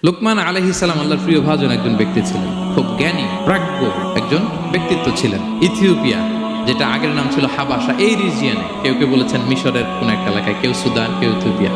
লোকমান আলাইহিস সালাম আল্লাহর প্রিয় ভাজন একজন ব্যক্তি ছিলেন, খুব জ্ঞানী প্রাজ্ঞ একজন ব্যক্তিত্ব ছিলেন। ইথিওপিয়া, যেটা আগের নাম ছিল হাবাসা, এই রিজিয়নে, কেউ কেউ বলেছেন মিশরের কোন একটা এলাকায়, কেউ সুদান, কেউ ইথিওপিয়া,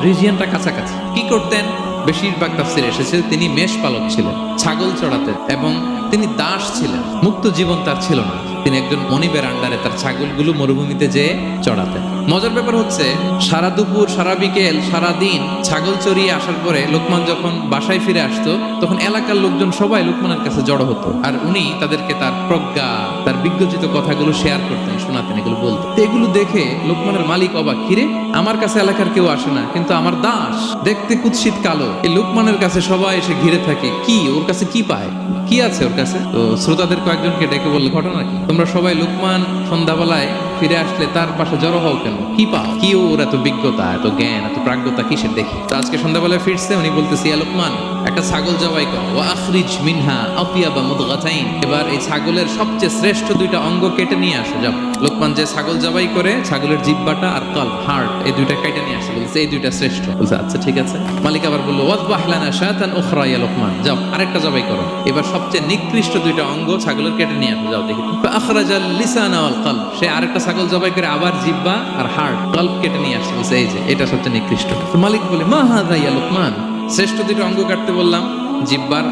রিজিয়নটা কাছাকাছি। কি করতেন? বেশিরভাগ তাফসিরে এসেছে তিনি মেষ পালক ছিলেন, ছাগল চড়াতেন, এবং তিনি দাস ছিলেন। মুক্ত জীবন তার ছিল না। তিনি একজন মনিবের আন্ডারে তার ছাগলগুলো মরুভূমিতে যেয়ে চড়াতেন। মজার ব্যাপার হচ্ছে, সারা দুপুর, সারা বিকেল, সারা দিন ছাগল চড়িয়ে আসার পরে লোকমান যখন বাসায় ফিরে আসতো, তখন এলাকার লোকজন সবাই লোকমানের কাছে জড়ো হতো, আর উনি তাদেরকে তার প্রজ্ঞা, তার বিজ্ঞচিত কথাগুলো শেয়ার করতেন, শোনাতেন, এগুলো বলতেন। এগুলো দেখে লোকমানের মালিক অবাক, কিরে, আমার কাছে এলাকার কেউ আসে না, কিন্তু আমার দাস দেখতে কুৎসিত কালো, এই লোকমানের কাছে সবাই এসে ঘিরে থাকে, কি ওর কাছে কি পায়, কি আছে ওর কাছে? তো শ্রোতাদের কয়েকজনকে ডেকে বললো, ঘটনা কি, তোমরা সবাই লোকমান সন্ধ্যাবেলায় ফিরে আসলে তার পাশে জড়ো হও কেন, কি পাও, কি ওর এত বিজ্ঞতা, এত জ্ঞান, এত প্রাজ্ঞতা কিসের দেখি? তো আজকে সন্ধ্যাবেলায় ফিরছে, উনি বলতেছে, ইয়া লোকমান, একটা ছাগল জবাই করো, ওয়া আখরিজ মিনহা আতিয়াবা মুদগাতাইন, এবার এই ছাগলের সবচেয়ে শ্রেষ্ঠ দুইটা অঙ্গ কেটে নিয়ে আসো, যাও। লোকমান যে ছাগল জবাই করে, ছাগলের জিহ্বাটা আর কল, হার্ট, এই দুইটা কেটে নিয়ে আসে, বলছে এই দুইটা শ্রেষ্ঠ। বলছে আচ্ছা ঠিক আছে। মালিক আবার বললো, ওয়াজবাহ লানা শাতান উখরা ইয়া লোকমান, যাও আরেকটা জবাই করো, এবার সবচেয়ে নিকৃষ্ট দুইটা অঙ্গ ছাগলের কেটে নিয়ে আসো, যাও দেখি। আখরাজাল লিসানা ওয়াল কলব, সে আরেকটা ছাগল জবাই করে আবার জিহ্বা আর হার্ট, কলব কেটে নিয়ে আসছে, বলছে এই যে এটা সবচেয়ে নিকৃষ্ট। তো মালিক বলে, মা হাযা ইয়া লোকমান, শ্রেষ্ঠ দুইটা অঙ্গ কাটতে বললাম, জিহ্বার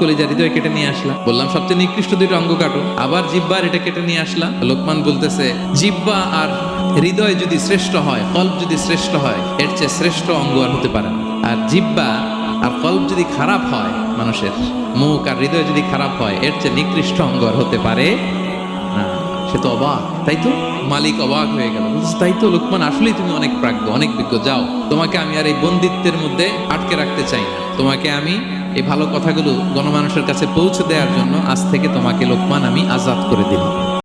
কলিজা হৃদয় কেটে নিয়ে আসলাম, বললাম সবচেয়ে নিকৃষ্ট দুইটা অঙ্গ কাটো, আবার জিহ্বার এটা কেটে নিয়ে আসলাম। লোকমান বলতেছে, জিহ্বা আর হৃদয় যদি শ্রেষ্ঠ হয়, কলব যদি শ্রেষ্ঠ হয়, এর চেয়ে শ্রেষ্ঠ অঙ্গ আর হতে পারে না। আর জিহ্বা আর কলব যদি খারাপ হয়, মানুষের মুখ আর হৃদয় যদি খারাপ হয়, এর চেয়ে নিকৃষ্ট অঙ্গ আর হতে পারে না। সে তো অবাক, তাই তো? মালিক অবাক হয়ে গেল, তাই তো লোকমান, আসলেই তুমি অনেক প্রাজ্ঞ, অনেক বিজ্ঞ, যাও, তোমাকে আমি আর এই বন্দিত্বের মধ্যে আটকে রাখতে চাই না, তোমাকে আমি এই ভালো কথাগুলো গণমানুষের কাছে পৌঁছে দেওয়ার জন্য আজ থেকে তোমাকে লোকমান আমি আজাদ করে দিলাম।